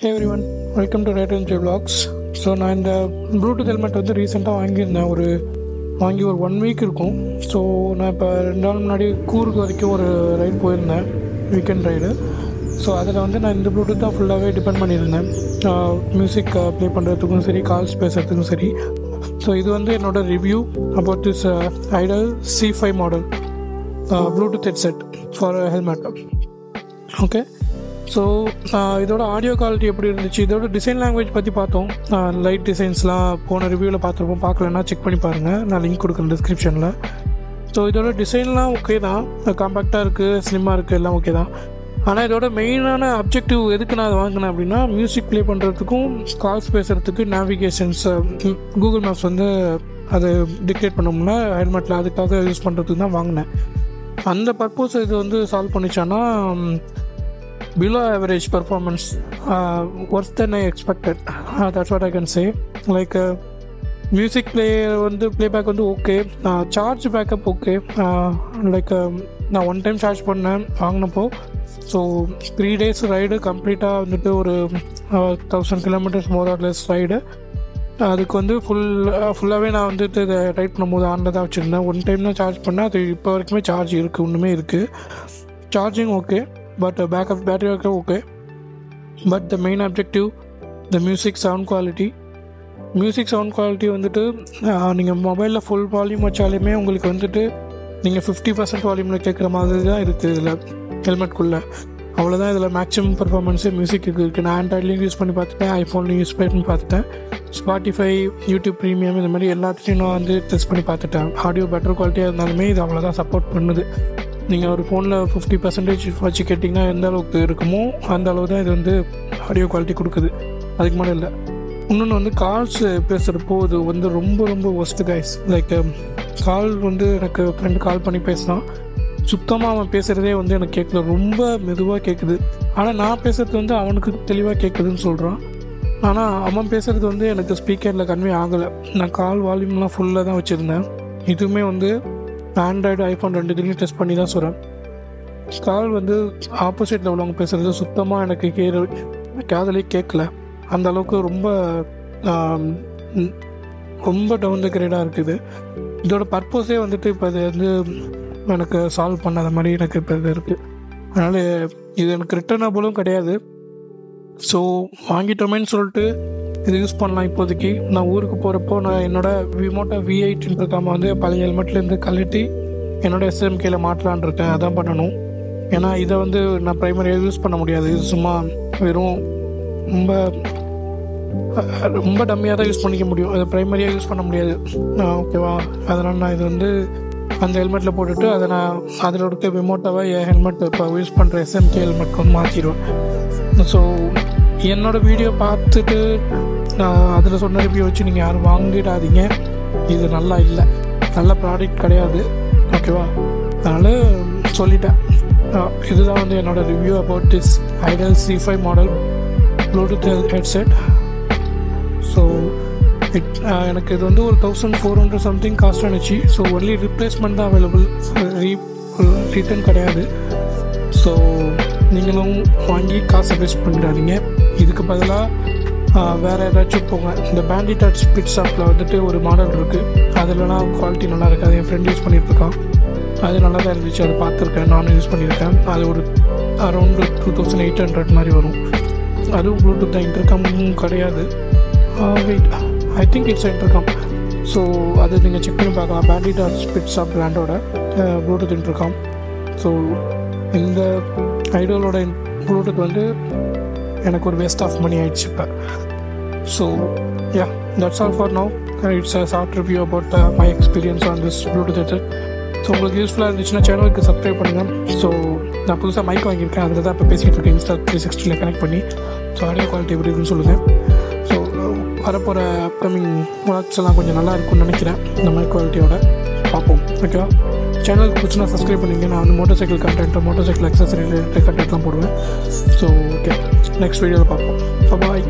Hey everyone, welcome to Red J Vlogs. So நான் இந்த Bluetooth helmet வந்து ரீசெண்டாக வாங்கியிருந்தேன். வாங்கி ஒரு 1 வீக் இருக்கும். ஸோ நான் இப்போ 2 நாள் முன்னாடி கூர்க்கு வரைக்கும் ஒரு ரைடு போயிருந்தேன், வீக்கெண்ட் ரைடு. ஸோ அதில் வந்து நான் இந்த ப்ளூடூத் தான் ஃபுல்லாகவே டிபெண்ட் பண்ணியிருந்தேன். மியூசிக் ப்ளே பண்ணுறதுக்கும் சரி, கால்ஸ் பேசுகிறதுக்கும் சரி. ஸோ இது வந்து என்னோடய review about this Idol C5 model Bluetooth headset for helmet. Okay, so இதோட ஆடியோ குவாலிட்டி எப்படி இருந்துச்சு, இதோட டிசைன் லாங்குவேஜ் பற்றி பார்த்தோம். லைட் டிசைன்ஸ்லாம் போன ரிவ்யூவில் பார்த்துருப்போம். பார்க்கலன்னா செக் பண்ணி பாருங்கள், நான் லிங்க் கொடுக்குறேன் டிஸ்கிரிப்ஷனில். ஸோ இதோட டிசைன்லாம் ஓகே தான், காம்பேக்டாக இருக்குது, ஸ்லிம்மாக இருக்குது, எல்லாம் ஓகே தான். ஆனால் இதோட மெயினான அப்ஜெக்டிவ் எதுக்கு நான் அதை வாங்கினேன் அப்படின்னா, மியூசிக் ப்ளே பண்ணுறதுக்கும் கால்ஸ் பேசுகிறதுக்கு நேவிகேஷன்ஸ் கூகுள் மேப்ஸ் வந்து அதை டிக்டேட் பண்ணோம்னா ஹெல்மெட்டில் அதுக்காக யூஸ் பண்ணுறதுக்கு தான் வாங்கினேன். அந்த பர்பஸ் இது வந்து solve பண்ணிச்சான்னா below average performance, worse than I expected. That's what I can say. Like music playback வந்து okay, charge backup okay. Like நான் 1 டைம் சார்ஜ் பண்ணேன் வாங்கினப்போ. ஸோ 3 days ரைடு கம்ப்ளீட்டாக வந்துட்டு ஒரு 1000 kilometers more or less ride. அதுக்கு வந்து ஃபுல்லாகவே நான் வந்துட்டு இதை ரைட் பண்ணும்போது ஆனில் தான் வச்சுருந்தேன். 1 டைம் தான் சார்ஜ் பண்ணேன். அது இப்போ வரைக்குமே சார்ஜ் இருக்குது, ஒன்றுமே இருக்குது. Charging okay, but backup battery okay. But the main objective, the music sound quality வந்துட்டு நீங்கள் மொபைலில் ஃபுல் வால்யூம் வச்சாலுமே உங்களுக்கு வந்துட்டு நீங்கள் 50% வால்யூமில் கேட்குற மாதிரி தான் இருக்குது இதில் ஹெல்மெட்குள்ளே. அவ்வளோதான் இதில் மேக்ஸிமம் பர்ஃபார்மன்ஸு மியூசிக்கு இருக்குது. நான் ஆண்ட்ராய்ட்லேயும் யூஸ் பண்ணி பார்த்துட்டேன், ஐஃபோன்லேயும் யூஸ் பண்ணி பார்த்துட்டேன், ஸ்பாட்டிஃபை, யூடியூப் ப்ரீமியம், இந்த மாதிரி எல்லாத்தையும் நான் வந்து டெஸ்ட் பண்ணி பார்த்துட்டேன். ஆடியோ பெட்டர் குவாலிட்டியாக இருந்தாலுமே இது அவ்வளோதான் சப்போர்ட் பண்ணுது. நீங்கள் ஒரு ஃபோனில் 50% வச்சு கேட்டிங்கன்னா எந்த அளவுக்கு இருக்குமோ அந்த அளவு தான் இது வந்து ஆடியோ குவாலிட்டி கொடுக்குது, அதுக்கு மேலே இல்லை. இன்னொன்று வந்து கால்ஸ் பேசுகிறப்போ இது வந்து ரொம்ப ரொம்ப ஒஸ்ட்டு கைஸ். லைக் கால் வந்து எனக்கு ஃப்ரெண்டு கால் பண்ணி பேசினான், சுத்தமாக அவன் பேசுகிறதே வந்து எனக்கு கேட்கல, ரொம்ப மெதுவாக கேட்குது. ஆனால் நான் பேசுகிறது வந்து அவனுக்கு தெளிவாக கேட்குதுன்னு சொல்கிறான். ஆனால் அவன் பேசுகிறது வந்து எனக்கு ஸ்பீக்கரில் கன்வே ஆகலை. நான் கால் வால்யூம்லாம் ஃபுல்லாக தான் வச்சுருந்தேன். இதுவுமே வந்து ஆண்ட்ராய்டு, ஐஃபோன் ரெண்டுத்துலையும் டெஸ்ட் பண்ணி தான் சொல்கிறேன். கால் வந்து ஆப்போசிட்டில் உள்ளவங்க பேசுகிறது சுத்தமாக எனக்கு காதலே கேட்கல. அந்த அளவுக்கு ரொம்ப டவுன் த கிரேடாக இருக்குது. இதோட பர்பஸே வந்துட்டு இப்போ இது வந்து எனக்கு சால்வ் பண்ணாத மாதிரி எனக்கு இப்போ இது இருக்குது. அதனால் இது எனக்கு ரிட்டர்னபுளும் கிடையாது. ஸோ வாங்கிட்டோமேன்னு சொல்லிட்டு இது யூஸ் பண்ணலாம். இப்போதைக்கு நான் ஊருக்கு போகிறப்போ நான் என்னோடய விமோட்டோ V8 இருக்காமல் வந்து பழைய ஹெல்மெட்லேருந்து கழட்டி என்னோடய SMKல மாற்றலான் இருக்கேன். அதான் பண்ணணும். ஏன்னா இதை வந்து நான் ப்ரைமரியாக யூஸ் பண்ண முடியாது. இது சும்மா வெறும் ரொம்ப டம்மியாக தான் யூஸ் பண்ணிக்க முடியும், அதை ப்ரைமரியாக யூஸ் பண்ண முடியாது. ஓகேவா? அதனால் நான் இது வந்து அந்த ஹெல்மெட்டில் போட்டுட்டு அதை நான் அதில் இருக்க விமோட்டோவை என் ஹெல்மெட் இப்போ யூஸ் பண்ணுற SMK ஹெல்மெட்க்கு வந்து மாற்றிடுவேன். ஸோ என்னோடய வீடியோ பார்த்துட்டு நான் அதில் சொன்ன ரிவ்யூ வச்சு நீங்கள் யாரும் வாங்கிடாதீங்க. இது நல்லா இல்லை, நல்ல ப்ராடக்ட் கிடையாது. ஓகேவா? அதனால் சொல்லிட்டேன். இதுதான் வந்து என்னோடய review about this Idol C5 model Bluetooth headset. So எனக்கு இது வந்து ஒரு 1400 சம்திங் காஸ்ட் ஆனிச்சு. ஸோ ஒன்லி ரிப்ளேஸ்மெண்ட் தான் அவைலபிள், ரிட்டர்ன் கிடையாது. ஸோ நீங்களும் வாங்கி காசை வேஸ்ட் பண்ணிடாதீங்க. இதுக்கு பதிலாக வேறு ஏதாச்சும் போங்க. இந்த பேண்டிட் அட் ஸ்பிட் ஷாப்பில் வந்துட்டு ஒரு மாடல் இருக்குது, அதுலலாம் குவாலிட்டி நல்லா இருக்காது. என் ஃப்ரெண்ட் யூஸ் பண்ணியிருக்கான், அது நல்லா தான் இருந்துச்சு, அதை பார்த்துருக்கேன், நானும் யூஸ் பண்ணியிருக்கேன். அது ஒரு அரௌண்டு 2800 மாதிரி வரும். அதுவும் ப்ளூடூத் தான், இன்டர்காமும் கிடையாது. Wait, I think it's intercom. So அது நீங்கள் செக் பண்ணி பார்க்கலாம். பேண்டிட் அட் ஸ்பிட் ஷாப் பிராண்டோட ப்ளூடூத் இன்டர்காம். ஸோ இந்த ஐடலோட ப்ளூடூத் வந்து எனக்கு ஒரு வேஸ்ட் ஆஃப் மணி ஆயிடுச்சு இப்போ. So yeah, that's all for now. It's a short review about my experience on this Bluetooth headset. So உங்களுக்கு யூஸ்ஃபுல்லாக இருந்துச்சுன்னா சேனலுக்கு சப்ஸ்கிரைப் பண்ணுங்கள். ஸோ நான் புதுசாக மைக் வாங்கியிருக்கேன், அதில் தான் இப்போ பேசிகிட்டு இருக்கேன், Insta360 கனெக்ட் பண்ணி. ஸோ ஆடியோ குவாலிட்டி எப்படி இருக்குன்னு சொல்லுங்கள். ஸோ வரப்போகிற அப்கமிங் ப்ராடக்ட்ஸ் எல்லாம் கொஞ்சம் நல்லா இருக்கும்னு நினைக்கிறேன் இந்த மைக் குவாலிட்டியோட. பார்ப்போம். ஓகேவா? சேனலுக்கு பிடிச்சினா சப்ஸ்கிரைப் பண்ணிங்க. நான் வந்து motorcycle content, motorcycle accessory கண்டென்ட்லாம் போடுவேன். ஸோ ஓகே, நெக்ஸ்ட் வீடியோவில் பார்ப்போம். பாய்.